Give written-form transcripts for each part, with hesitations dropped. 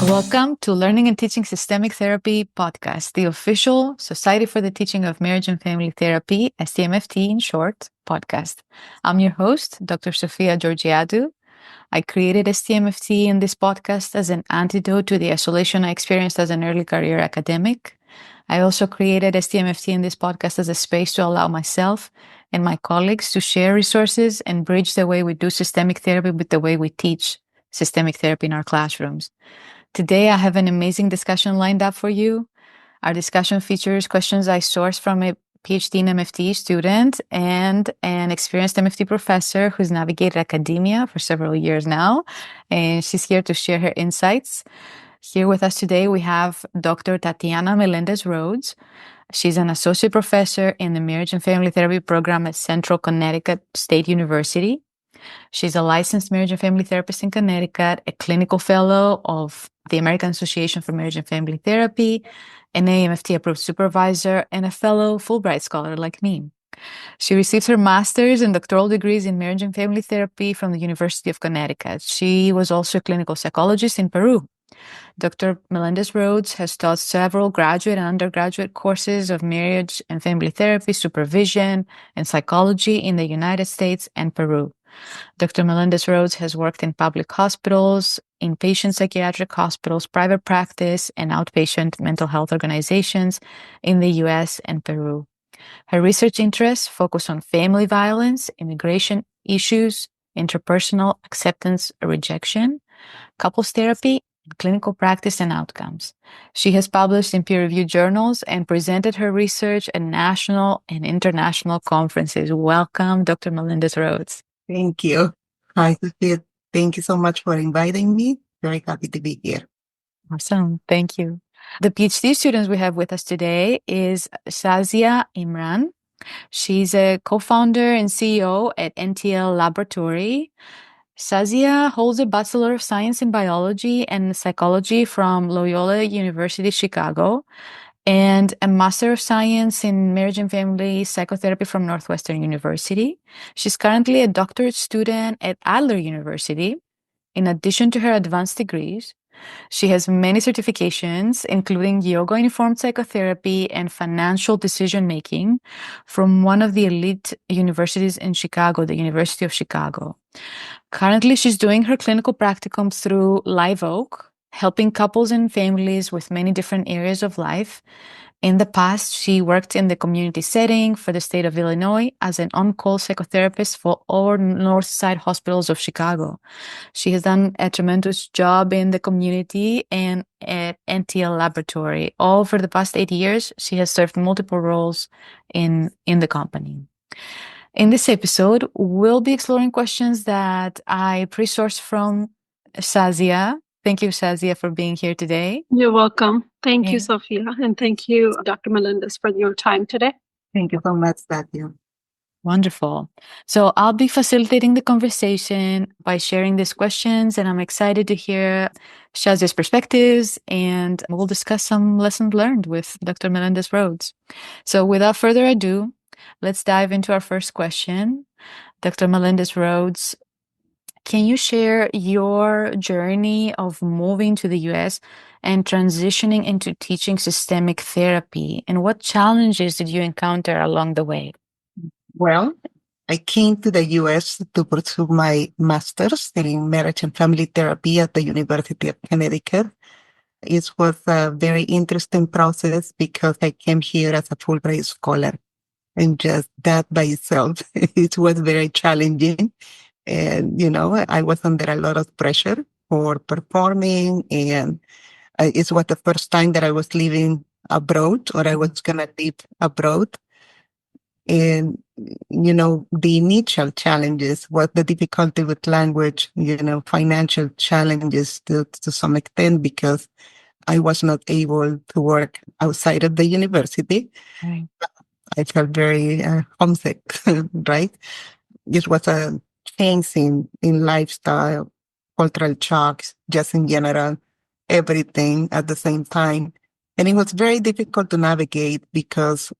Welcome to Learning and Teaching Systemic Therapy podcast, the official Society for the Teaching of Marriage and Family Therapy, STMFT in short, podcast. I'm your host, Dr. Sofia Georgiadou. I created STMFT in this podcast as an antidote to the isolation I experienced as an early career academic. I also created STMFT in this podcast as a space to allow myself and my colleagues to share resources and bridge the way we do systemic therapy with the way we teach systemic therapy in our classrooms. Today, I have an amazing discussion lined up for you. Our discussion features questions I sourced from a PhD in MFT student and an experienced MFT professor who's navigated academia for several years now, and she's here to share her insights. Here with us today, we have Dr. Tatiana Melendez-Rhodes. She's an associate professor in the Marriage and Family Therapy program at Central Connecticut State University. She's a licensed marriage and family therapist in Connecticut, a clinical fellow of the American Association for Marriage and Family Therapy, an AMFT-approved supervisor, and a fellow Fulbright scholar like me. She received her master's and doctoral degrees in marriage and family therapy from the University of Connecticut. She was also a clinical psychologist in Peru. Dr. Melendez-Rhodes has taught several graduate and undergraduate courses of marriage and family therapy, supervision, and psychology in the United States and Peru. Dr. Melendez-Rhodes has worked in public hospitals, inpatient psychiatric hospitals, private practice, and outpatient mental health organizations in the U.S. and Peru. Her research interests focus on family violence, immigration issues, interpersonal acceptance or rejection, couples therapy, clinical practice and outcomes. She has published in peer-reviewed journals and presented her research at national and international conferences. Welcome, Dr. Melendez-Rhodes. Thank you. Hi, Sophia. Thank you so much for inviting me. Very happy to be here. Awesome. Thank you. The PhD students we have with us today is Shazia Imran. She's a co-founder and CEO at NTL Laboratory. Shazia holds a Bachelor of Science in Biology and Psychology from Loyola University Chicago, and a Master of Science in Marriage and Family Psychotherapy from Northwestern University. She's currently a doctorate student at Adler University. In addition to her advanced degrees, she has many certifications, including yoga-informed psychotherapy and financial decision-making from one of the elite universities in Chicago, the University of Chicago. Currently, she's doing her clinical practicum through Live Oak, helping couples and families with many different areas of life. In the past, she worked in the community setting for the state of Illinois as an on-call psychotherapist for all North Side hospitals of Chicago. She has done a tremendous job in the community and at NTL Laboratory. All for the past 8 years, she has served multiple roles in the company. In this episode, we'll be exploring questions that I pre-sourced from Shazia. Thank you, Shazia, for being here today. You're welcome. Thank you, Sophia. And thank you, Dr. Melendez, for your time today. Thank you so much, Tatiana. Wonderful. So I'll be facilitating the conversation by sharing these questions, and I'm excited to hear Shazia's perspectives, and we'll discuss some lessons learned with Dr. Melendez-Rhodes. So without further ado, let's dive into our first question. Dr. Melendez-Rhodes, can you share your journey of moving to the US and transitioning into teaching systemic therapy, and what challenges did you encounter along the way? Well, I came to the US to pursue my master's in marriage and family therapy at the University of Connecticut. It was a very interesting process because I came here as a Fulbright scholar, and just that by itself, it was very challenging. And, I was under a lot of pressure for performing, and it was the first time that I was living abroad, or I was going to live abroad. And, the initial challenges was the difficulty with language, financial challenges to some extent, because I was not able to work outside of the university. Right. I felt very homesick, right? It was a change in lifestyle, cultural shocks, just in general, everything at the same time. And it was very difficult to navigate because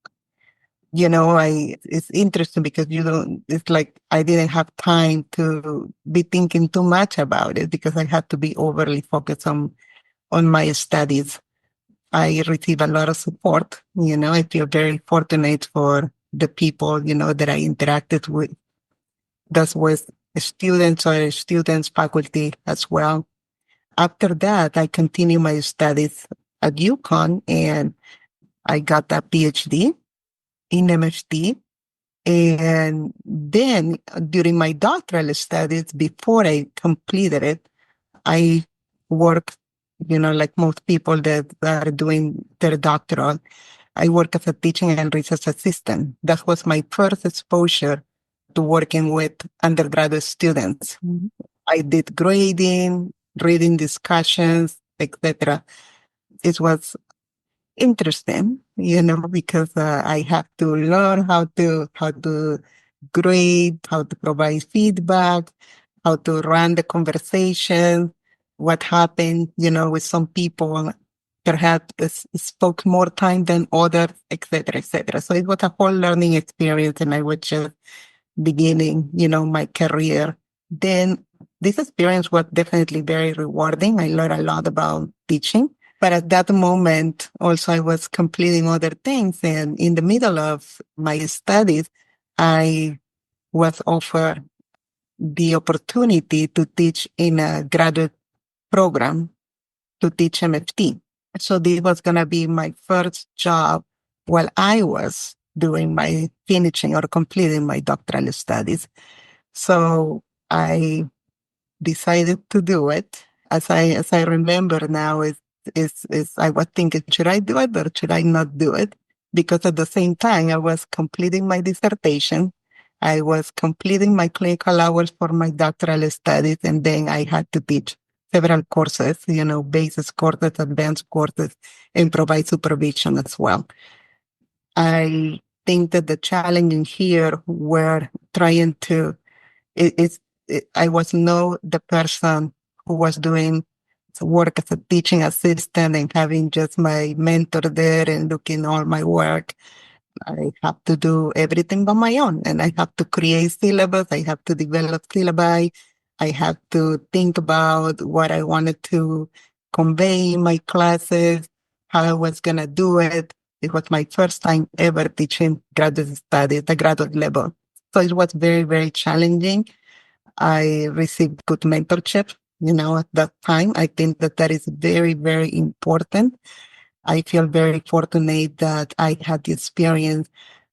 it's interesting because it's like I didn't have time to be thinking too much about it because I had to be overly focused on my studies. I receive a lot of support. I feel very fortunate for the people, that I interacted with. That was students or students, faculty as well. After that, I continued my studies at UConn and I got a PhD in MFT. And then during my doctoral studies, before I completed it, I worked, like most people that are doing their doctoral, I work as a teaching and research assistant. That was my first exposure to working with undergraduate students. Mm-hmm. I did grading, reading discussions, etc. It was interesting, because I have to learn how to grade, how to provide feedback, how to run the conversation, what happened, with some people perhaps spoke more time than others, etc., etc. So it was a whole learning experience, and I was just beginning, my career. Then this experience was definitely very rewarding. I learned a lot about teaching. But at that moment, also, I was completing other things. And in the middle of my studies, I was offered the opportunity to teach in a graduate program to teach MFT. So this was going to be my first job while I was doing my finishing or completing my doctoral studies. So I decided to do it. As I remember now, is I was thinking, should I do it or should I not do it? Because at the same time, I was completing my dissertation. I was completing my clinical hours for my doctoral studies, and then I had to teach several courses, basis courses, advanced courses, and provide supervision as well. I think that the challenge in here were trying to I was not the person who was doing work as a teaching assistant and having just my mentor there and looking all my work. I have to do everything by my own, and I have to create syllabus. I have to develop syllabi. I have to think about what I wanted to convey in my classes, how I was going to do it. It was my first time ever teaching graduate studies, the graduate level. So it was very, very challenging. I received good mentorship, at that time. I think that is very, very important. I feel very fortunate that I had the experience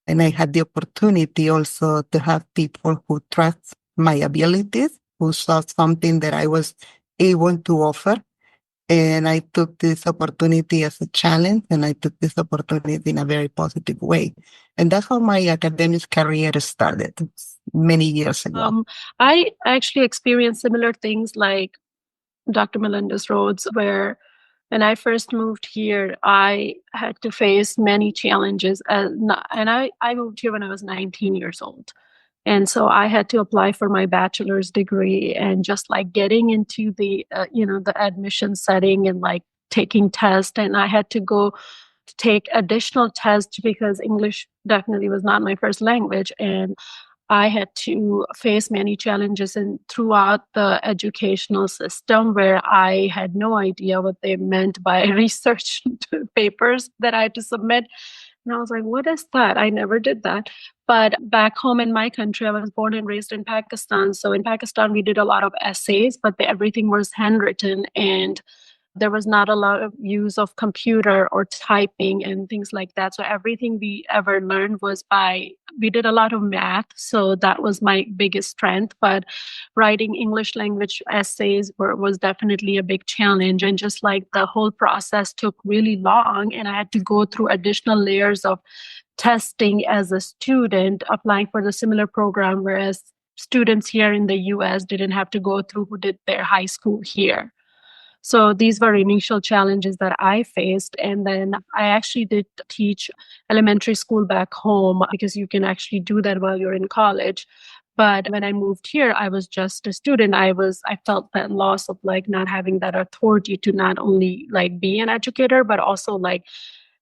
and I had the opportunity also to have people who trust my abilities, who saw something that I was able to offer. And I took this opportunity as a challenge, and I took this opportunity in a very positive way. And that's how my academic career started many years ago. I actually experienced similar things like Dr. Melendez Rhodes, where when I first moved here, I had to face many challenges. And I moved here when I was 19 years old. And so I had to apply for my bachelor's degree, and just like getting into the, the admission setting and like taking tests. And I had to go to take additional tests because English definitely was not my first language. And I had to face many challenges and throughout the educational system where I had no idea what they meant by research papers that I had to submit. And I was like, what is that? I never did that. But back home in my country, I was born and raised in Pakistan. So in Pakistan, we did a lot of essays, but everything was handwritten, and there was not a lot of use of computer or typing and things like that. So everything we ever learned was we did a lot of math. So that was my biggest strength. But writing English language essays was definitely a big challenge. And just like the whole process took really long, and I had to go through additional layers of testing as a student applying for the similar program, whereas students here in the US didn't have to go through who did their high school here. So these were initial challenges that I faced. And then I actually did teach elementary school back home because you can actually do that while you're in college. But when I moved here, I was just a student. I felt that loss of like not having that authority to not only like be an educator, but also like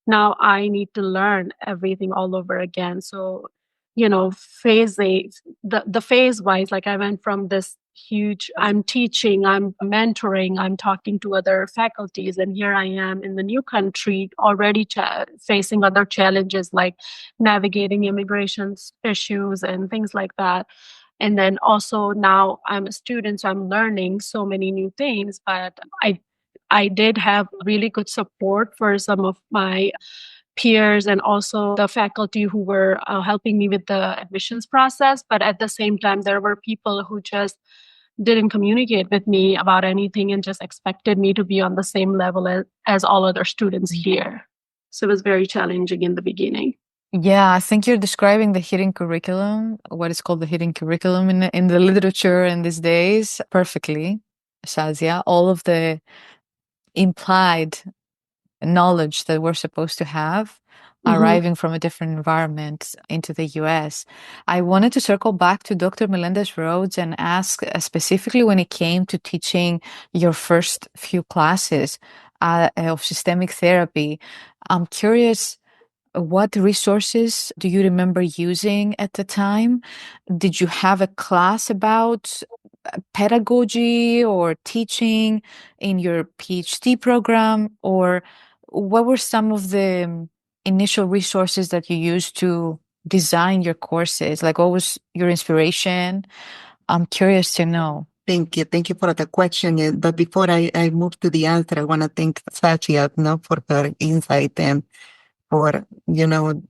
now I need to learn everything all over again. So, the phase wise, like I went from this huge, I'm teaching, I'm mentoring, I'm talking to other faculties, and here I am in the new country already facing other challenges like navigating immigration issues and things like that. And then also now I'm a student, so I'm learning so many new things. But I did have really good support for some of my peers and also the faculty who were helping me with the admissions process. But at the same time, there were people who just didn't communicate with me about anything and just expected me to be on the same level as all other students here. So it was very challenging in the beginning. Yeah, I think you're describing the hidden curriculum, what is called the hidden curriculum in the literature in these days, perfectly, Shazia. All of the implied knowledge that we're supposed to have arriving from a different environment into the US. I wanted to circle back to Dr. Melendez-Rhodes and ask specifically when it came to teaching your first few classes of systemic therapy. I'm curious, what resources do you remember using at the time? Did you have a class about pedagogy or teaching in your PhD program? Or what were some of the initial resources that you used to design your courses? Like, what was your inspiration? I'm curious to know. Thank you. Thank you for the question. But before I move to the answer, I want to thank Satya, for her insight and for,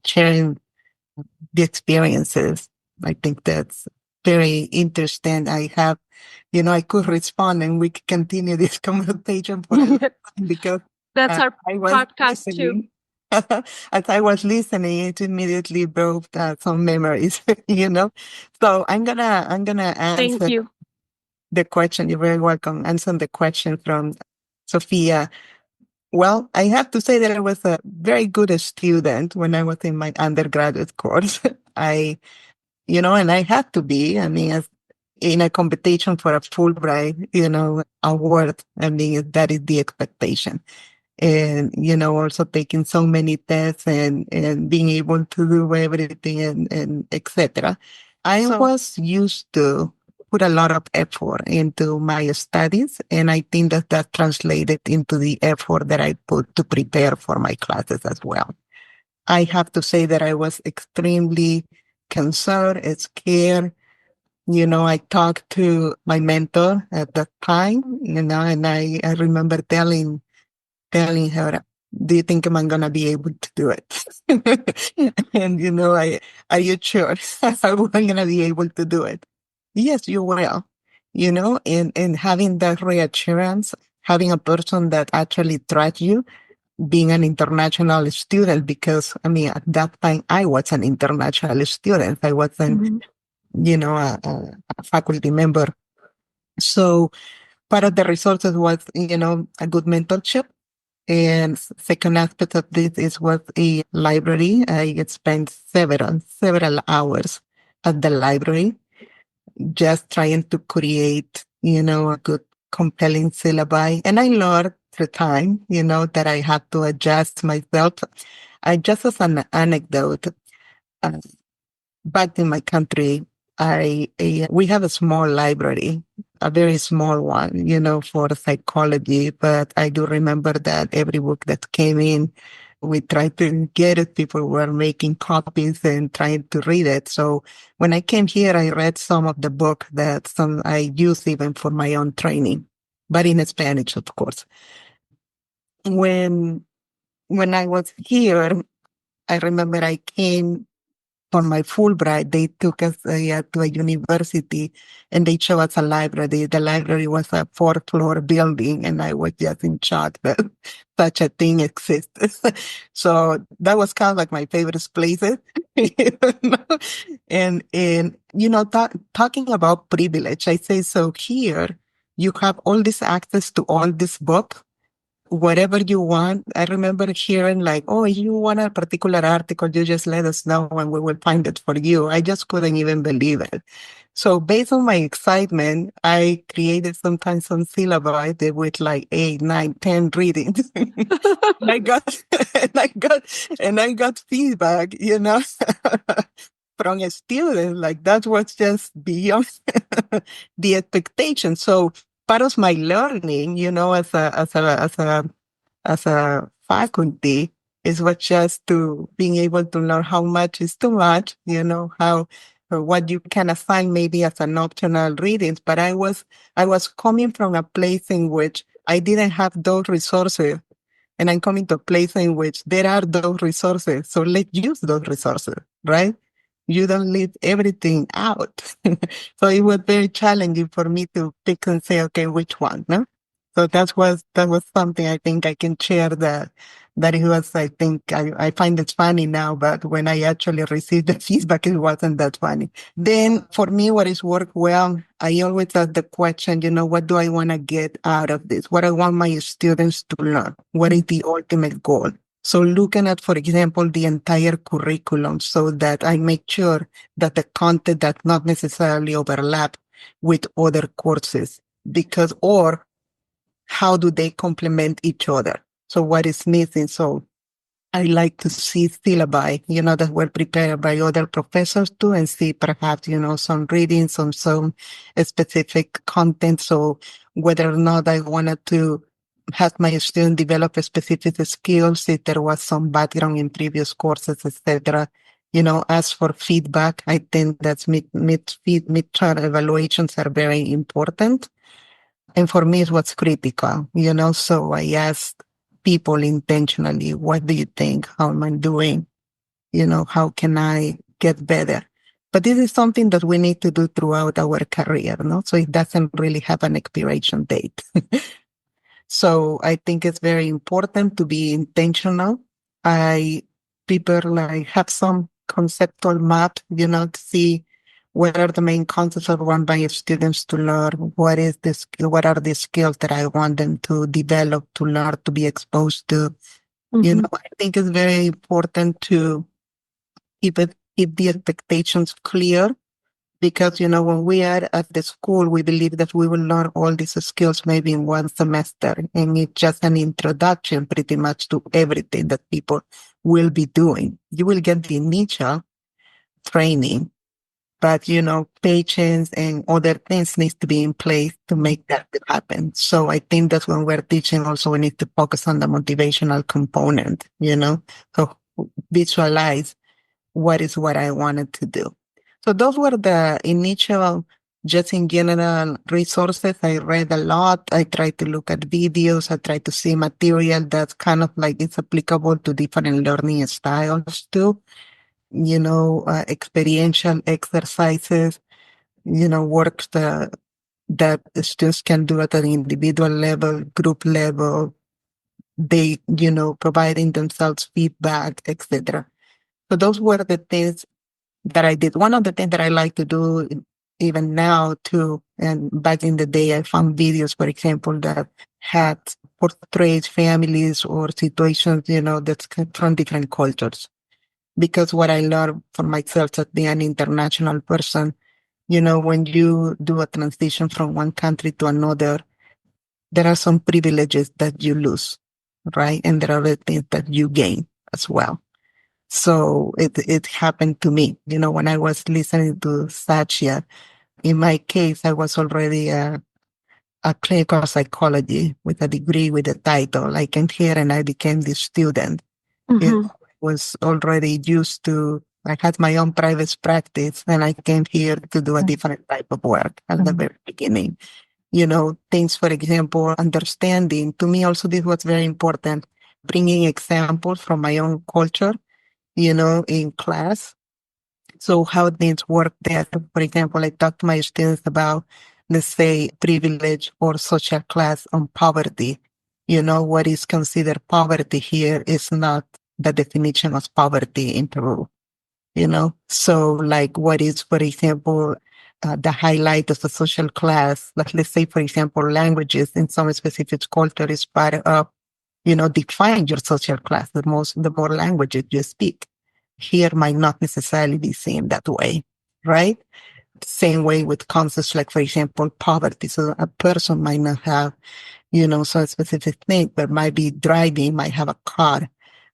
sharing the experiences. I think that's very interesting. I could respond and we could continue this conversation for a long time because That's our I was podcast listening. too. As I was listening, it immediately brought some memories, So I'm gonna Thank answer you. the question. You're very welcome. Answer the question from Sophia. Well, I have to say that I was a very good student when I was in my undergraduate course. And I had to be, as in a competition for a Fulbright, award. That is the expectation. And, also taking so many tests and being able to do everything and etc. I was used to put a lot of effort into my studies. And I think that translated into the effort that I put to prepare for my classes as well. I have to say that I was extremely concerned and scared. I talked to my mentor at that time, and I remember telling her, do you think I'm going to be able to do it? And, are you sure I'm going to be able to do it? Yes, you will, and having that reassurance, having a person that actually trusts you, being an international student, because at that time I was an international student. I wasn't, a faculty member. So part of the resources was, a good mentorship. And second aspect of this was a library. I spent several hours at the library just trying to create, a good, compelling syllabi. And I learned through time, that I had to adjust myself. Just as an anecdote, uh, back in my country, we have a small library, a very small one, for psychology. But I do remember that every book that came in, we tried to get it. People were making copies and trying to read it. So when I came here, I read some of the book that some I use even for my own training, but in Spanish, of course. When I was here, I remember I came for my Fulbright. They took us to a university and they showed us a library. The library was a 4th-floor building, and I was just in shock that such a thing exists. So that was kind of like my favorite places. And talking about privilege, I say, so here you have all this access to all this book, whatever you want. I remember hearing like, oh, you want a particular article, you just let us know and we will find it for you. I just couldn't even believe it. So based on my excitement, I created sometimes some syllabi with like 8, 9, 10 readings. And I got, and I got, and I got feedback, from a student. Like that was just beyond the expectation. So part of my learning, as a faculty is what just to being able to learn how much is too much, how or what you can assign maybe as an optional readings. But I was coming from a place in which I didn't have those resources. And I'm coming to a place in which there are those resources. So let's use those resources, right? You don't leave everything out. So it was very challenging for me to pick and say, okay, which one, no? So that was something I think I can share that it was, I think I find it funny now, but when I actually received the feedback, it wasn't that funny. Then for me, what is worked well, I always ask the question, what do I want to get out of this? What I want my students to learn? What is the ultimate goal? So looking at, for example, the entire curriculum so that I make sure that the content does not necessarily overlap with other courses or how do they complement each other? So what is missing? So I like to see syllabi, that were prepared by other professors too, and see perhaps, some readings on some specific content. So whether or not I wanted to have my student develop a specific skills, if there was some background in previous courses, etc. As for feedback, I think that mid-term evaluations are very important. And for me, it was critical, so I asked people intentionally, what do you think? How am I doing? How can I get better? But this is something that we need to do throughout our career, no? So it doesn't really have an expiration date. So I think it's very important to be intentional. People like have some conceptual map, to see what are the main concepts I want my students to learn, what are the skills that I want them to develop, to learn, to be exposed to. I think it's very important to keep the expectations clear because, when we are at the school, we believe that we will learn all these skills maybe in one semester. And it's just an introduction pretty much to everything that people will be doing. You will get the initial training, but, patience and other things needs to be in place to make that happen. So I think that's when we're teaching also, we need to focus on the motivational component, so visualize what I wanted to do. So those were the initial, just in general, resources. I read a lot. I tried to look at videos. I tried to see material that's kind of like it's applicable to different learning styles too. Experiential exercises, works that students can do at an individual level, group level. They, providing themselves feedback, etc. So those were the things that I did. One of the things that I like to do even now too, and back in the day, I found videos, for example, that had portrayed families or situations, that's from different cultures. Because what I learned for myself as being an international person, when you do a transition from one country to another, there are some privileges that you lose, right? And there are other things that you gain as well. So it happened to me, when I was listening to Shazia. In my case, I was already a clinical psychology with a degree with a title. I came here and I became the student. It was already used to, I had my own private practice and I came here to do a different type of work at the very beginning. Things, for example, understanding. To me also, this was very important, bringing examples from my own culture, in class. So how things work there. For example, I talk to my students about, let's say, privilege or social class on poverty. What is considered poverty here is not the definition of poverty in Peru. So like what is, for example, the highlight of the social class, like let's say, for example, languages in some specific culture is part of define your social class, the more languages you speak. Here might not necessarily be seen that way, right? Same way with concepts like, for example, poverty. So a person might not have, some specific thing, but might be driving, might have a car,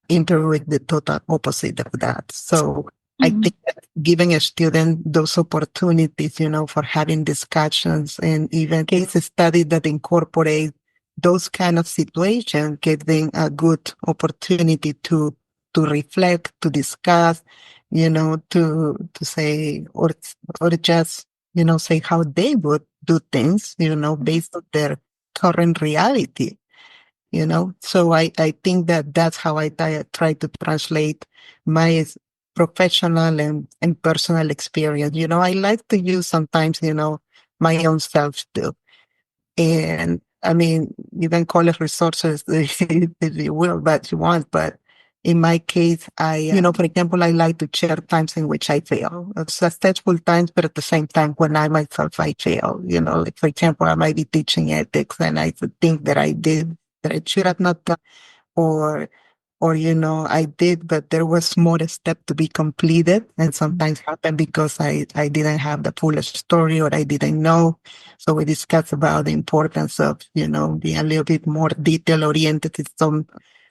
interact the total opposite of that. So I think that giving a student those opportunities, for having discussions and even case studies that incorporate those kind of situations, give them a good opportunity to reflect, to discuss, to say, or just, say how they would do things, based on their current reality. So I think that that's how I try to translate my professional and personal experience. I like to use sometimes, my own self too. And I mean, you can call it resources if you will, but you want. But in my case, for example, I like to share times in which I fail. Successful times, but at the same time, when I myself, I fail. Like, for example, I might be teaching ethics and I think that I did, that I should have not done, or I did, but there was more step to be completed. And sometimes happened because I didn't have the full story or I didn't know. So we discussed about the importance of, being a little bit more detail oriented in some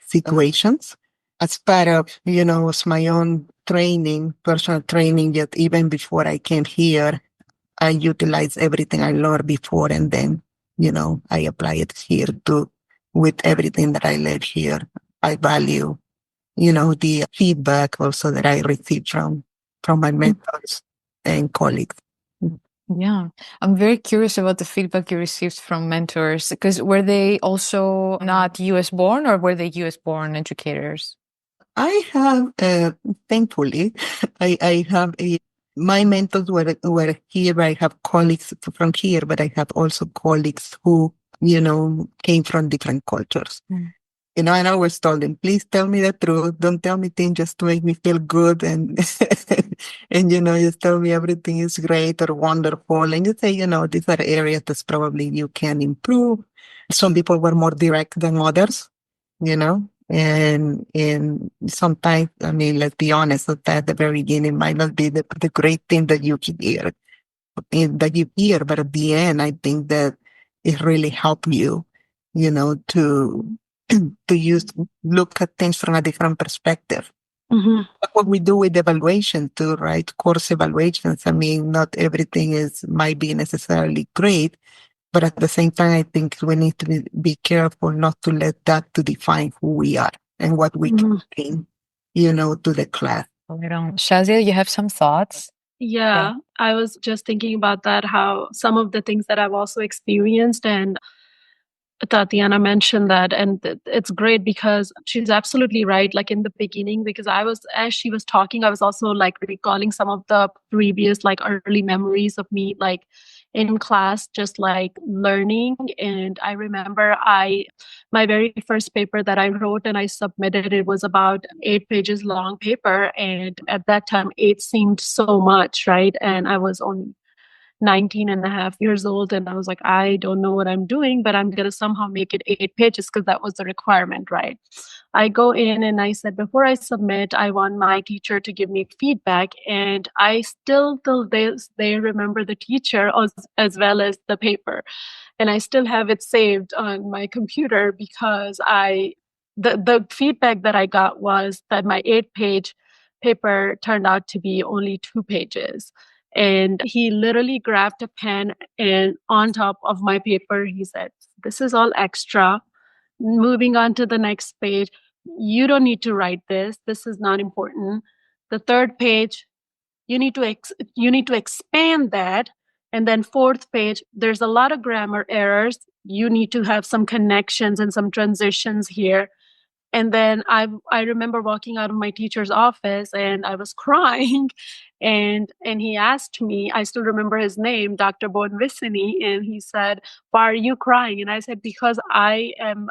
situations. As part of, was my own training, personal training, yet even before I came here, I utilized everything I learned before and then, I apply it here too with everything that I learned here. I value, the feedback also that I received from my mentors and colleagues. Yeah, I'm very curious about the feedback you received from mentors because were they also not US born or were they US born educators? I have, thankfully, I have my mentors were here. I have colleagues from here, but I have also colleagues who, came from different cultures. And I always told them, please tell me the truth. Don't tell me things just to make me feel good. And, and, just tell me everything is great or wonderful. And you say, these are areas that probably you can improve. Some people were more direct than others, and sometimes, I mean, let's be honest, at the very beginning might not be the great thing that you hear, but at the end, I think that it really helped you, to look at things from a different perspective. What we do with evaluation too, right? Course evaluations. I mean, not everything might be necessarily great, but at the same time, I think we need to be careful not to let that to define who we are and what we can bring, to the class. Shazia, you have some thoughts? Yeah, I was just thinking about that, how some of the things that I've also experienced, and Tatiana mentioned that, and it's great because she's absolutely right. Like in the beginning, because as she was talking, I was also like recalling some of the previous, like early memories of me, like in class, just like learning. And I remember my very first paper that I wrote and I submitted, it was about 8 pages long paper. And at that time, 8 seemed so much, right? And I was only 19 and a half years old. And I was like, I don't know what I'm doing, but I'm going to somehow make it 8 pages because that was the requirement, right? I go in and I said, before I submit, I want my teacher to give me feedback. And I still, till this day, remember the teacher as well as the paper. And I still have it saved on my computer because the feedback that I got was that my 8 page paper turned out to be only 2 pages. And he literally grabbed a pen and on top of my paper, he said, this is all extra. Moving on to the next page. You don't need to write this. This is not important. The third page, you need to expand that. And then fourth page, there's a lot of grammar errors. You need to have some connections and some transitions here. And then I remember walking out of my teacher's office and I was crying. And he asked me, I still remember his name, Dr. Bonvicini, and he said, why are you crying? And I said, because I am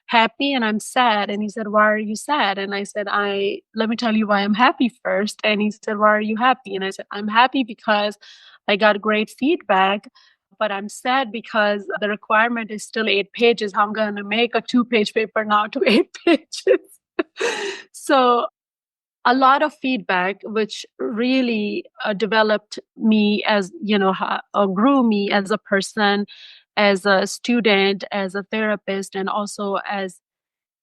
happy and I'm sad. And he said, why are you sad? And I said, let me tell you why I'm happy first. And he said, why are you happy? And I said, I'm happy because I got great feedback but I'm sad because the requirement is still 8 pages. How I'm going to make a 2-page paper now to 8 pages. So a lot of feedback, which really developed me as, grew me as a person, as a student, as a therapist, and also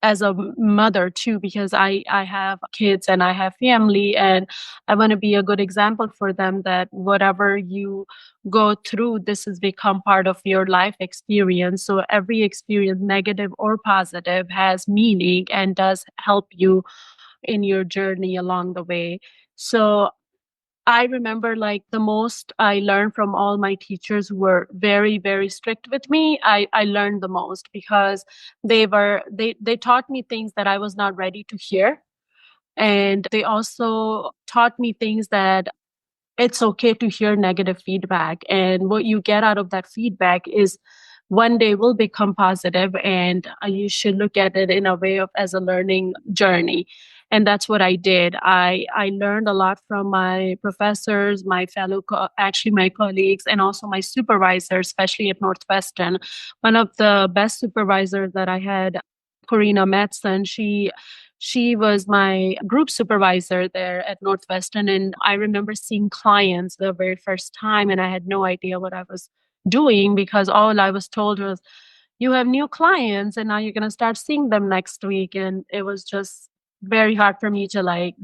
as a mother too, because I have kids and I have family, and I want to be a good example for them that whatever you go through, this has become part of your life experience. So every experience, negative or positive, has meaning and does help you in your journey along the way. So I remember, like, the most I learned from all my teachers who were very, very strict with me. I learned the most because they taught me things that I was not ready to hear. And they also taught me things that it's okay to hear negative feedback. And what you get out of that feedback is one day will become positive, and you should look at it in a way of as a learning journey. And that's what I did. I learned a lot from my professors, my actually my colleagues, and also my supervisor, especially at Northwestern. One of the best supervisors that I had, Corina Matson, she was my group supervisor there at Northwestern. And I remember seeing clients the very first time, and I had no idea what I was doing because all I was told was, you have new clients and now you're going to start seeing them next week. And it was just very hard for me to, like,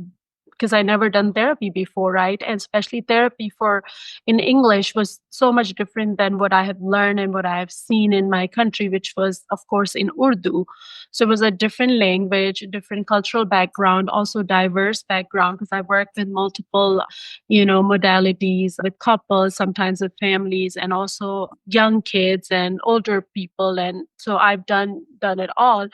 because I never done therapy before, right? And especially therapy for in English was so much different than what I have learned and what I have seen in my country, which was, of course, in Urdu. So it was a different language, different cultural background, also diverse background, because I worked with multiple, modalities with couples, sometimes with families, and also young kids and older people. And so I've done it all.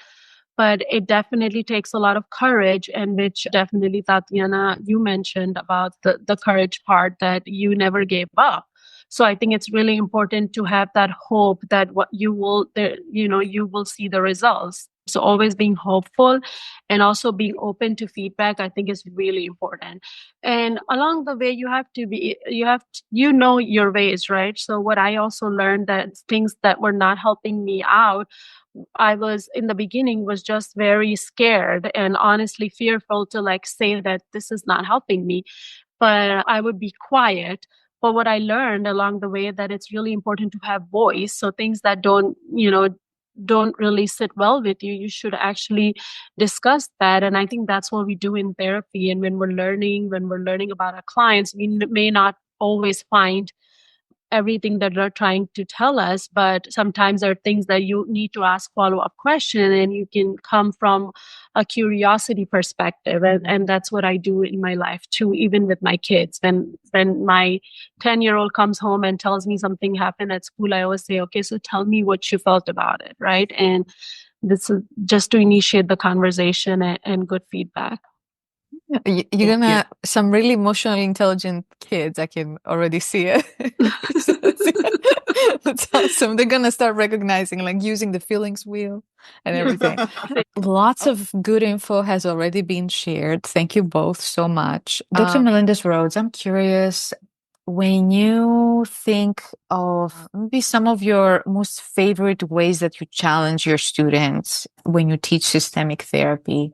But it definitely takes a lot of courage, and which definitely, Tatiana, you mentioned about the courage part, that you never gave up. So I think it's really important to have that hope that what you will, you will see the results. So always being hopeful and also being open to feedback, I think, is really important. And along the way, you know your ways, right? So what I also learned, that things that were not helping me out, I was in the beginning was just very scared and honestly fearful to, like, say that this is not helping me, but I would be quiet. But what I learned along the way, that it's really important to have voice. So things that don't really sit well with you, you should actually discuss that. And I think that's what we do in therapy. And when we're learning about our clients, we may not always find everything that they're trying to tell us, but sometimes there are things that you need to ask follow-up question, and you can come from a curiosity perspective. And that's what I do in my life too, even with my kids. When my 10-year-old comes home and tells me something happened at school, I always say, okay, so tell me what you felt about it, right? And this is just to initiate the conversation and good feedback. You're gonna some really emotionally intelligent kids. I can already see it. That's awesome. They're gonna start recognizing, like, using the feelings wheel and everything. Lots of good info has already been shared. Thank you both so much. Dr. Melendez Rhodes, I'm curious, when you think of maybe some of your most favorite ways that you challenge your students when you teach systemic therapy,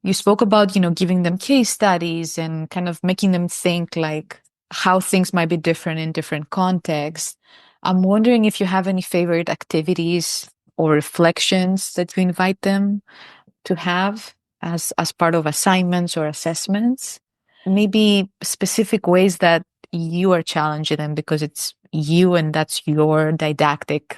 you spoke about, giving them case studies and kind of making them think, like, how things might be different in different contexts. I'm wondering if you have any favorite activities or reflections that you invite them to have as part of assignments or assessments. Maybe specific ways that you are challenging them because it's you and that's your didactic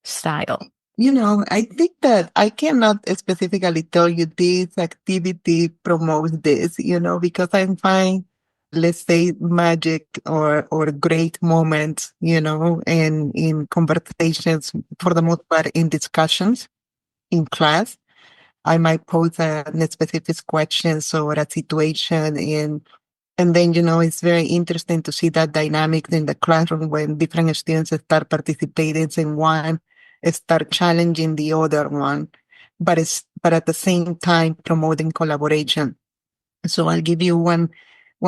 style. I think that I cannot specifically tell you this activity promotes this, because I find, let's say, magic or great moments, and in conversations, for the most part, in discussions in class. I might pose a specific questions or a situation, and then, it's very interesting to see that dynamic in the classroom when different students start participating in one, start challenging the other one, but at the same time promoting collaboration. So I'll give you one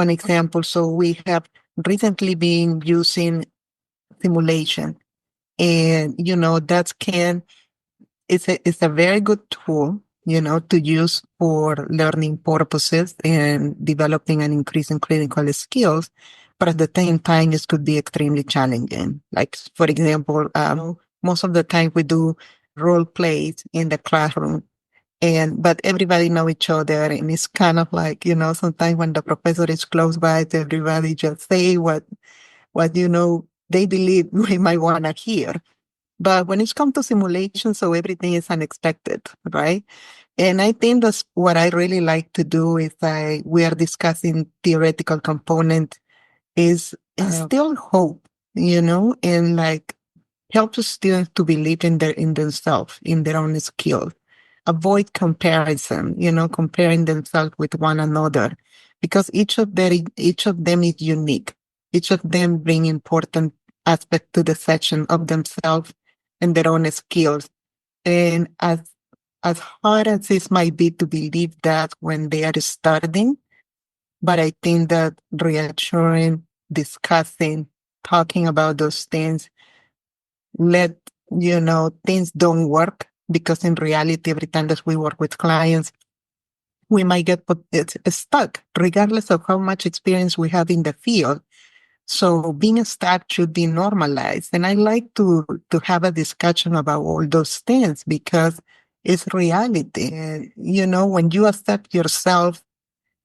example. So we have recently been using simulation And, it's a very good tool, to use for learning purposes and developing and increasing clinical skills. But at the same time, it could be extremely challenging. Like, for example, most of the time we do role plays in the classroom, but everybody know each other, and it's kind of like, sometimes when the professor is close by, everybody just say what they believe we might want to hear. But when it's come to simulation, so everything is unexpected, right? And I think that's what I really like to do is we are discussing theoretical component is instill hope, and like help the students to believe in themselves, in their own skills. Avoid comparison, comparing themselves with one another, because each of them is unique. Each of them bring important aspect to the section of themselves and their own skills. And as hard as this might be to believe that when they are starting, but I think that reassuring, discussing, talking about those things, let things don't work, because in reality, every time that we work with clients, we might get stuck, regardless of how much experience we have in the field. So being stuck should be normalized. And I like to have a discussion about all those things, because it's reality. And, when you accept yourself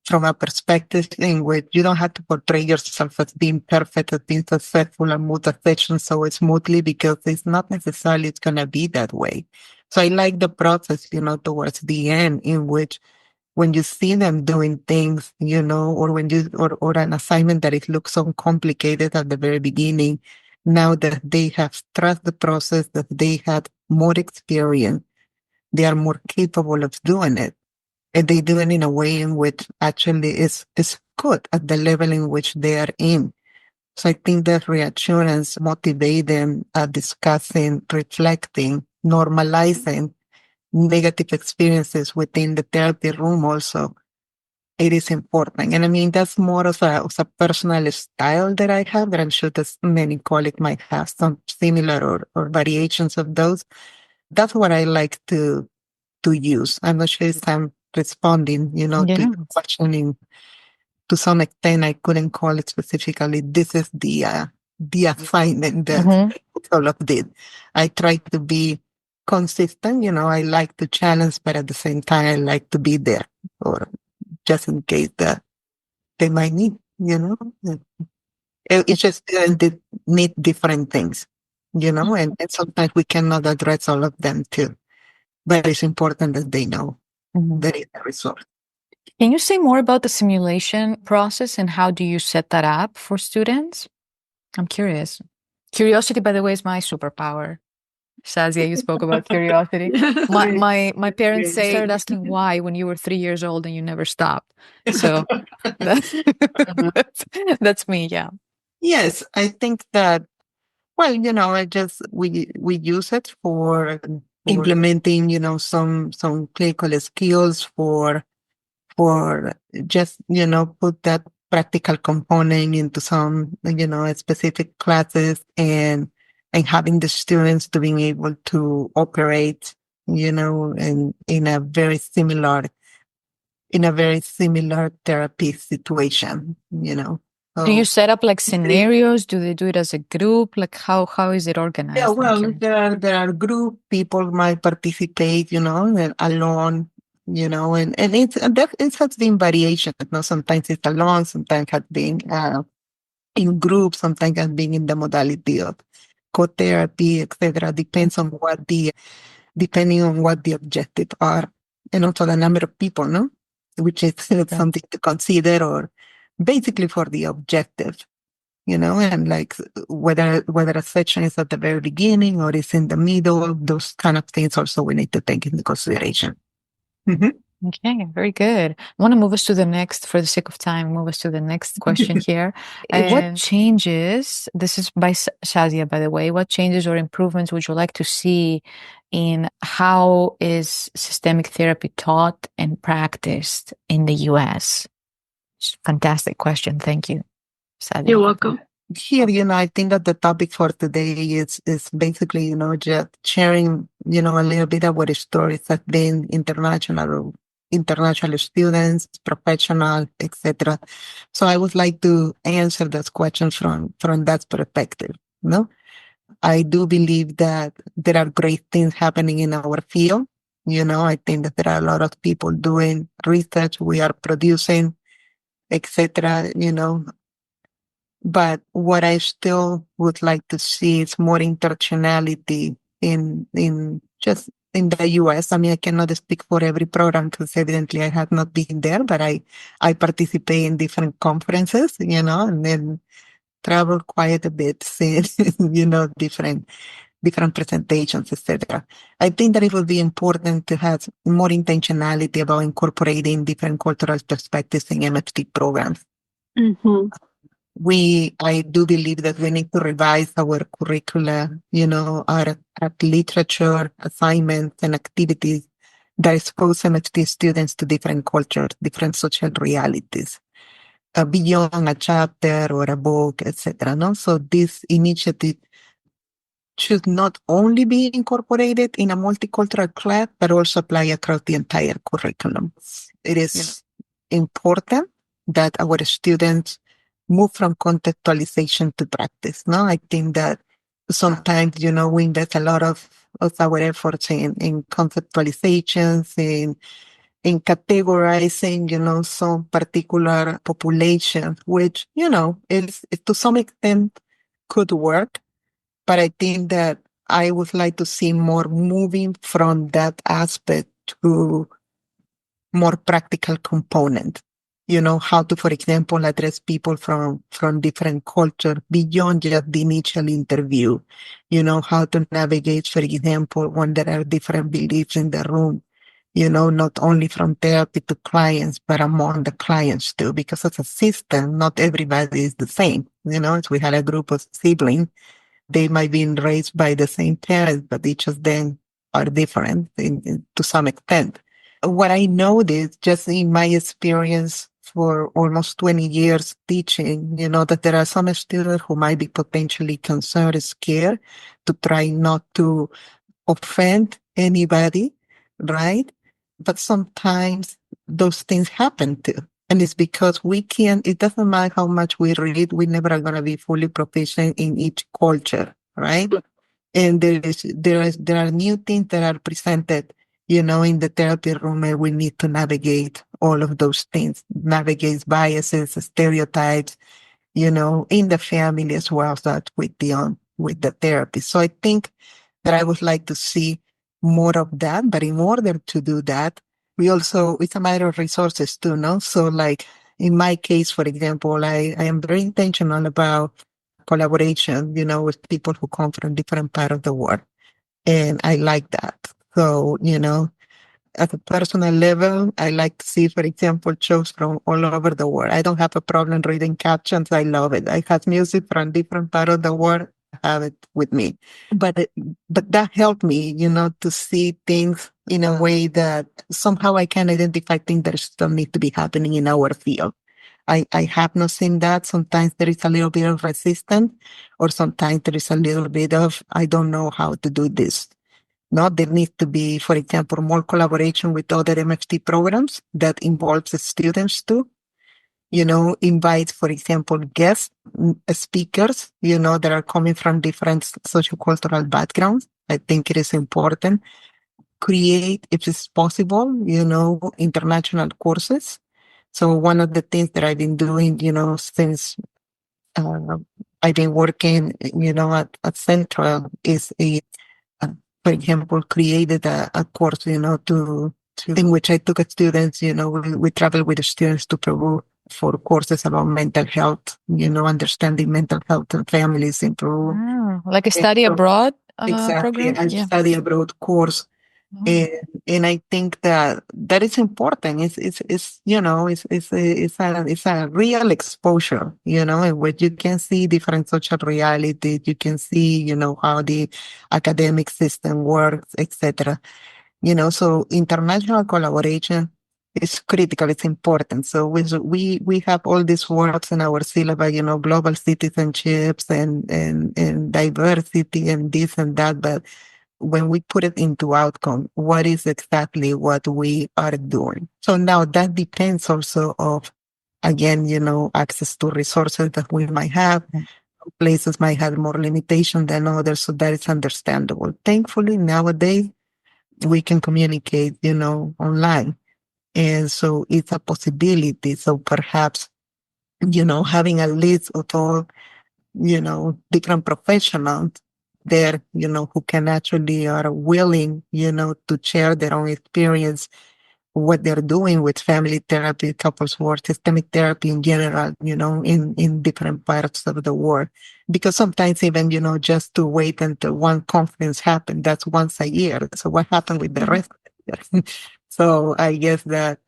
from a perspective in which you don't have to portray yourself as being perfect, as being successful and move the session so smoothly, because it's not necessarily it's going to be that way. So I like the process, towards the end, in which when you see them doing things, or when or an assignment that it looks so complicated at the very beginning, now that they have trust the process, that they had more experience, they are more capable of doing it. And they do it in a way in which actually is good at the level in which they are in. So I think that reassurance motivate them at discussing, reflecting, normalizing negative experiences within the therapy room also. It is important. And I mean, that's more of a personal style that I have, that I'm sure that many colleagues might have some similar or variations of those. That's what I like to use. I'm not sure if I'm responding, to your questioning. To some extent, I couldn't call it specifically. This is the assignment that all of did. I try to be consistent. I like to challenge, but at the same time, I like to be there, or just in case that they might need. It's just they need different things, and sometimes we cannot address all of them too. But it's important that they know that is the result. Can you say more about the simulation process and how do you set that up for students? I'm curious. Curiosity, by the way, is my superpower. Shazia, you spoke about curiosity. My parents started asking why when you were 3 years old and you never stopped. So that's, that's me, yeah. Yes, I think that, well, we use it for implementing, some clinical skills for just, put that practical component into some, specific classes, and having the students to being able to operate, in a very similar therapy situation, Do you set up like scenarios? Do they do it as a group? Like how is it organized? Yeah, well, there are group people might participate, and alone, and it has been variation. Sometimes it's alone, sometimes has been in groups, sometimes has been in the modality of co-therapy, etc. Depending on what the objective are, and also the number of people, no, which is something to consider, or basically for the objective. And like whether a section is at the very beginning or is in the middle, those kind of things also we need to take into consideration. Okay, very good. I want to move us to the next, for the sake of time, move us to the next question here. What changes, this is by Shazia, by the way, what changes or improvements would you like to see in how is systemic therapy taught and practiced in the US? Fantastic question. Thank you, Shazia. You're welcome. Here, I think that the topic for today is basically, just sharing, a little bit of what stories have been international students, professional, etc. So I would like to answer those questions from that perspective. I do believe that there are great things happening in our field. I think that there are a lot of people doing research. We are producing, etc. But what I still would like to see is more intersectionality in just in the US. I mean, I cannot speak for every program because evidently I have not been there, but I participate in different conferences, and then travel quite a bit, seeing, different presentations, etc. I think that it will be important to have more intentionality about incorporating different cultural perspectives in MFT programs. Mm-hmm. I do believe that we need to revise our curricula, our literature, assignments, and activities that expose MFT students to different cultures, different social realities, beyond a chapter or a book, etc. No, so this initiative should not only be incorporated in a multicultural class, but also apply across the entire curriculum. It is important that our students move from contextualization to practice. No, I think that sometimes, we invest a lot of our efforts in conceptualizations, in categorizing, some particular population, which, is to some extent could work. But I think that I would like to see more moving from that aspect to more practical component. How to, for example, address people from different cultures beyond just the initial interview. How to navigate, for example, when there are different beliefs in the room. Not only from therapy to clients, but among the clients too, because as a system, not everybody is the same. If we had a group of siblings, they might be raised by the same parents, but each of them are different to some extent. What I noticed just in my experience for almost 20 years teaching, that there are some students who might be potentially concerned, scared to try not to offend anybody, right? But sometimes those things happen too. And it's because it doesn't matter how much we read, we never are going to be fully proficient in each culture, right? And there are new things that are presented, in the therapy room, and we need to navigate all of those things, navigate biases, stereotypes, in the family as well as that with the therapy. So I think that I would like to see more of that. But in order to do that, it's a matter of resources too, no? So like in my case, for example, I am very intentional about collaboration, with people who come from different parts of the world. And I like that. So, at a personal level, I like to see, for example, shows from all over the world. I don't have a problem reading captions. I love it. I have music from different parts of the world. I have it with me. But that helped me, to see things in a way that somehow I can identify things that still need to be happening in our field. I have not seen that. Sometimes there is a little bit of resistance, or sometimes there is a little bit of, I don't know how to do this. No, there needs to be, for example, more collaboration with other MFT programs that involves the students too. Invite, for example, guest speakers, that are coming from different sociocultural backgrounds. I think it is important. Create, if it's possible, international courses. So one of the things that I've been doing, since uh, I've been working, at Central is uh, for example, created a course, in which I took students, we travel with the students to Peru for courses about mental health, understanding mental health and families in Peru. Like a study abroad Exactly. program? I study abroad course. And I think that is important. It's a real exposure, in which you can see different social realities. You can see, how the academic system works, etc. So international collaboration it's critical, it's important. So we have all these words in our syllabus, global citizenships and diversity and this and that, but when we put it into outcome, what is exactly what we are doing? So now that depends also of, again, access to resources that we might have. Places might have more limitation than others, so that is understandable. Thankfully, nowadays, we can communicate, online. And so it's a possibility. So perhaps, having a list of all, different professionals there, who can actually are willing, to share their own experience, what they're doing with family therapy, couples work, systemic therapy in general, in different parts of the world. Because sometimes even, just to wait until one conference happens, that's once a year. So what happened with the rest of the year? So I guess that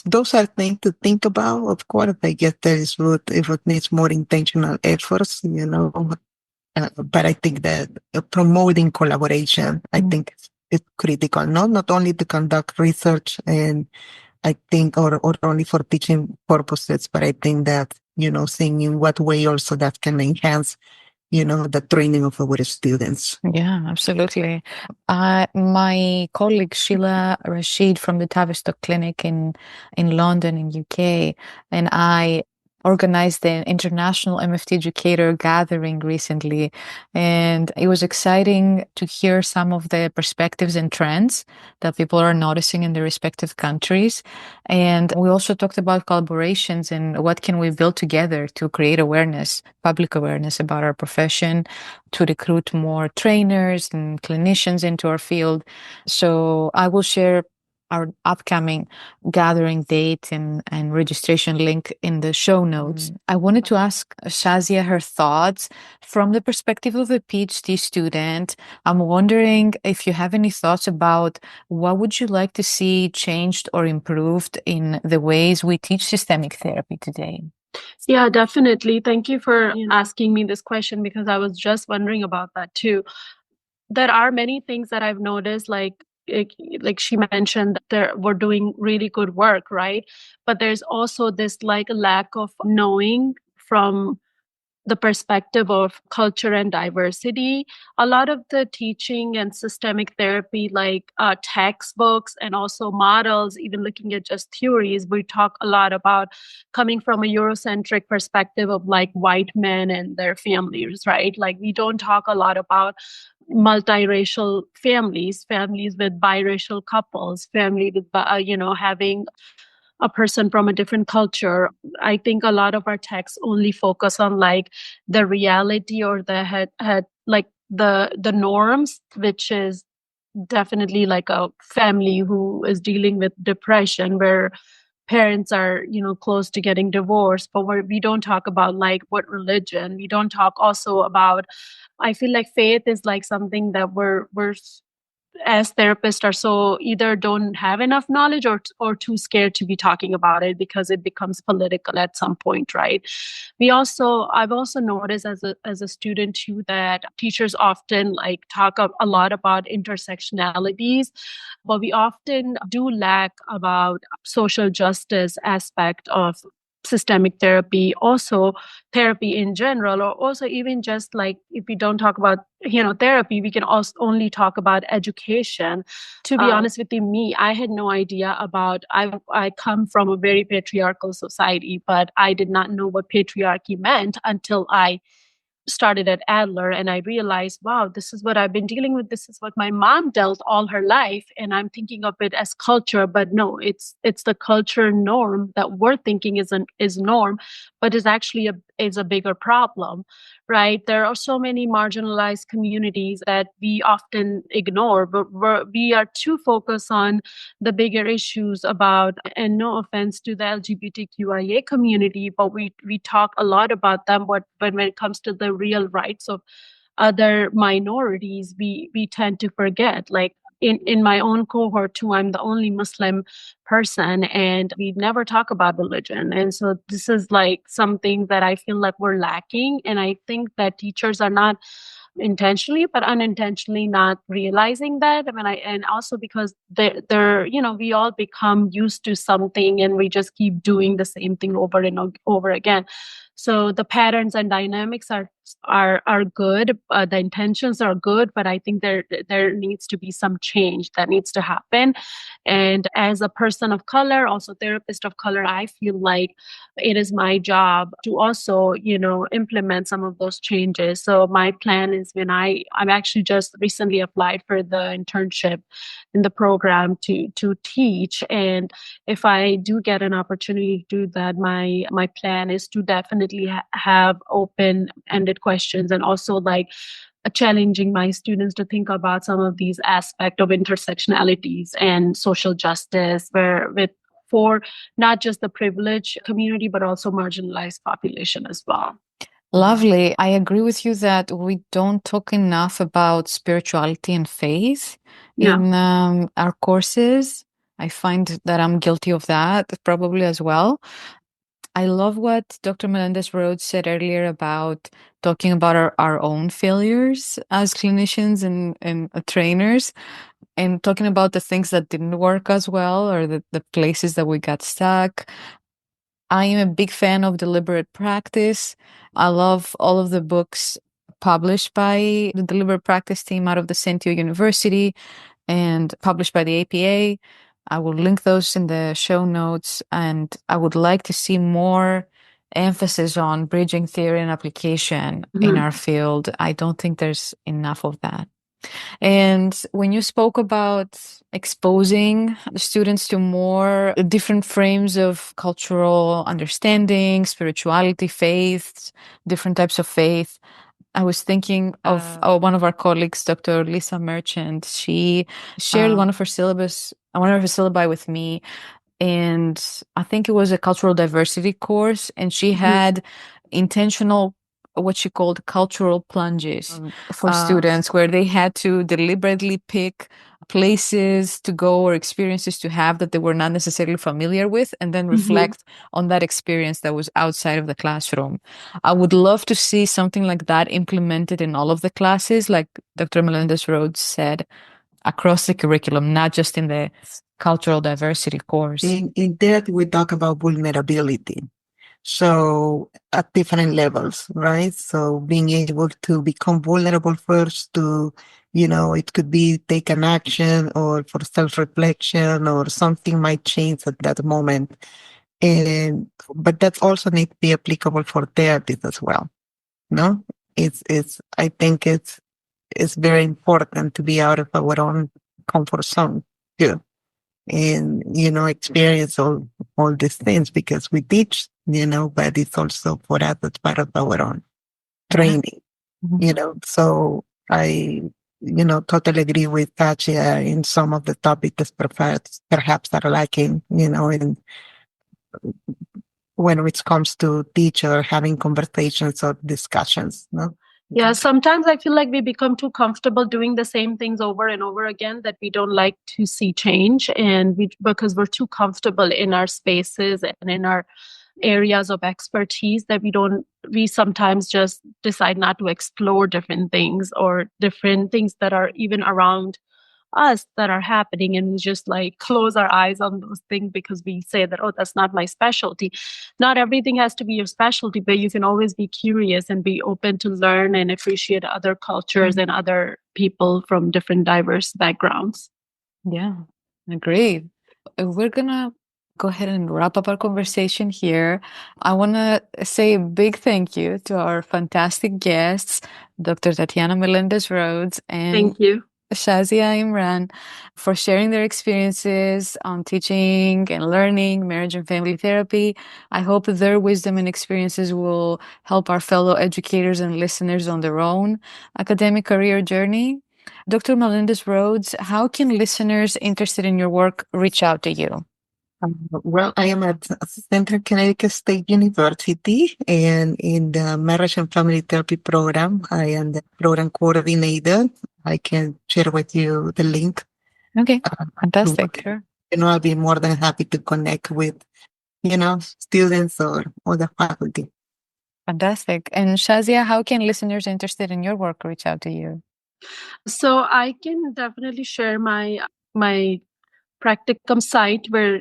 those are things to think about. Of course, I guess there is if it needs more intentional efforts, but I think that promoting collaboration, I think is critical, not only to conduct research and I think, or only for teaching purposes, but I think that, seeing in what way also that can enhance, the training of our students. Yeah, absolutely. My colleague Sheila Rashid from the Tavistock Clinic in London, in UK, and I organized an international MFT educator gathering recently, and it was exciting to hear some of the perspectives and trends that people are noticing in their respective countries. And we also talked about collaborations and what can we build together to create awareness, public awareness about our profession, to recruit more trainers and clinicians into our field. So I will share our upcoming gathering date and registration link in the show notes. I wanted to ask Shazia her thoughts from the perspective of a PhD student. I'm wondering if you have any thoughts about what would you like to see changed or improved in the ways we teach systemic therapy today? Yeah, definitely. Thank you for asking me this question because I was just wondering about that too. There are many things that I've noticed, like she mentioned, that we're doing really good work, right? But there's also this like lack of knowing from the perspective of culture and diversity. A lot of the teaching and systemic therapy, like textbooks and also models, even looking at just theories, we talk a lot about coming from a Eurocentric perspective of like white men and their families, right? Like we don't talk a lot about multiracial families, families with biracial couples, family with, having a person from a different culture. I think a lot of our texts only focus on like the reality or the head like the norms, which is definitely like a family who is dealing with depression where parents are close to getting divorced, but we don't talk about like what religion, we don't talk also about, I feel like faith is like something that we're as therapists are so either don't have enough knowledge or too scared to be talking about it because it becomes political at some point, right? I've also noticed as a student too that teachers often like talk a lot about intersectionalities, but we often do lack about social justice aspect of systemic therapy, also therapy in general, or also even just like if we don't talk about therapy, we can also only talk about education. To be honest with you, I had no idea about, I come from a very patriarchal society, but I did not know what patriarchy meant until I started at Adler and I realized, wow, this is what I've been dealing with. This is what my mom dealt all her life. And I'm thinking of it as culture, but no, it's the culture norm that we're thinking is norm, but is actually is a bigger problem, right? There are so many marginalized communities that we often ignore, but we are too focused on the bigger issues about, and no offense to the LGBTQIA community, but we talk a lot about them, but when it comes to the real rights of other minorities, we tend to forget. Like in my own cohort too, I'm the only Muslim person and we never talk about religion. And so this is like something that I feel like we're lacking. And I think that teachers are not intentionally, but unintentionally not realizing that. And also because they're, we all become used to something and we just keep doing the same thing over and over again. So the patterns and dynamics are good. The intentions are good, but I think there needs to be some change that needs to happen. And as a person of color, also therapist of color, I feel like it is my job to also, implement some of those changes. So my plan is when I'm actually just recently applied for the internship in the program to teach. And if I do get an opportunity to do that, my plan is to definitely have open-ended questions, and also like challenging my students to think about some of these aspects of intersectionalities and social justice, for not just the privileged community, but also marginalized population as well. Lovely. I agree with you that we don't talk enough about spirituality and faith in our courses. I find that I'm guilty of that probably as well. I love what Dr. Melendez-Rhodes said earlier about talking about our own failures as clinicians and trainers, and talking about the things that didn't work as well, or the places that we got stuck. I am a big fan of deliberate practice. I love all of the books published by the deliberate practice team out of the Centio University and published by the APA. I will link those in the show notes, and I would like to see more emphasis on bridging theory and application in our field. I don't think there's enough of that. And when you spoke about exposing the students to more different frames of cultural understanding, spirituality, faiths, different types of faith, I was thinking of one of our colleagues, Dr. Lisa Merchant. She shared one of her syllabi with me, and I think it was a cultural diversity course, and she had intentional, what she called cultural plunges for students, where they had to deliberately pick places to go or experiences to have that they were not necessarily familiar with, and then reflect on that experience that was outside of the classroom. I would love to see something like that implemented in all of the classes, like Dr. Melendez-Rhodes said, across the curriculum, not just in the cultural diversity course. In that, we talk about vulnerability. So at different levels, right? So being able to become vulnerable first to, it could be take an action or for self-reflection, or something might change at that moment. But that also needs to be applicable for therapists as well. No, I think it's very important to be out of our own comfort zone too. And, experience all these things, because we teach, but it's also for us as part of our own training, So I, totally agree with Shazia in some of the topics perhaps are lacking, when it comes to teacher having conversations or discussions, no? Yeah, sometimes I feel like we become too comfortable doing the same things over and over again, that we don't like to see change, and because we're too comfortable in our spaces and in our areas of expertise, that we sometimes just decide not to explore different things, or different things that are even around us that are happening, and we just like close our eyes on those things because we say that, oh, that's not my specialty. Not everything has to be your specialty, but you can always be curious and be open to learn and appreciate other cultures and other people from different diverse backgrounds. Yeah, agreed. We're gonna go ahead and wrap up our conversation here. I want to say a big thank you to our fantastic guests, Dr. Tatiana Melendez-Rhodes and Thank you. Shazia Imran, for sharing their experiences on teaching and learning marriage and family therapy. I hope their wisdom and experiences will help our fellow educators and listeners on their own academic career journey. Dr. Melendez-Rhodes, how can listeners interested in your work reach out to you? Well, I am at Central Connecticut State University, and in the Marriage and Family Therapy program, I am the program coordinator. I can share with you the link. Okay, fantastic. Sure. I'll be more than happy to connect with, students or the faculty. Fantastic. And Shazia, how can listeners interested in your work reach out to you? So I can definitely share my practicum site where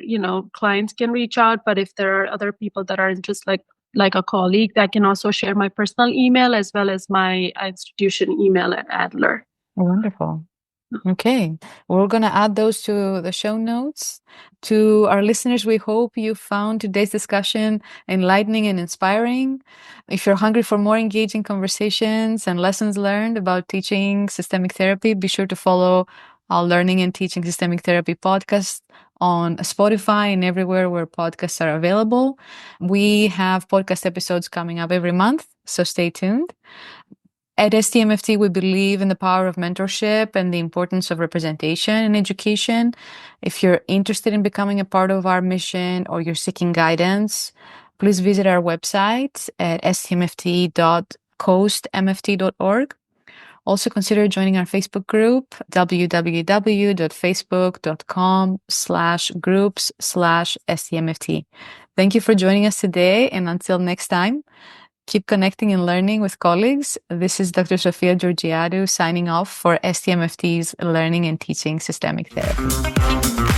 clients can reach out. But if there are other people that are interested, like a colleague, I can also share my personal email as well as my institution email at Adler. Wonderful. Okay, we're going to add those to the show notes. To our listeners, we hope you found today's discussion enlightening and inspiring. If you're hungry for more engaging conversations and lessons learned about teaching systemic therapy, be sure to follow our Learning and Teaching Systemic Therapy podcast on Spotify and everywhere where podcasts are available. We have podcast episodes coming up every month, so stay tuned. At STMFT, we believe in the power of mentorship and the importance of representation in education. If you're interested in becoming a part of our mission or you're seeking guidance, please visit our website at stmft.coastmft.org. Also consider joining our Facebook group, www.facebook.com/groups/STMFT. Thank you for joining us today, and until next time, keep connecting and learning with colleagues. This is Dr. Sofia Georgiadou signing off for STMFT's Learning and Teaching Systemic Therapy.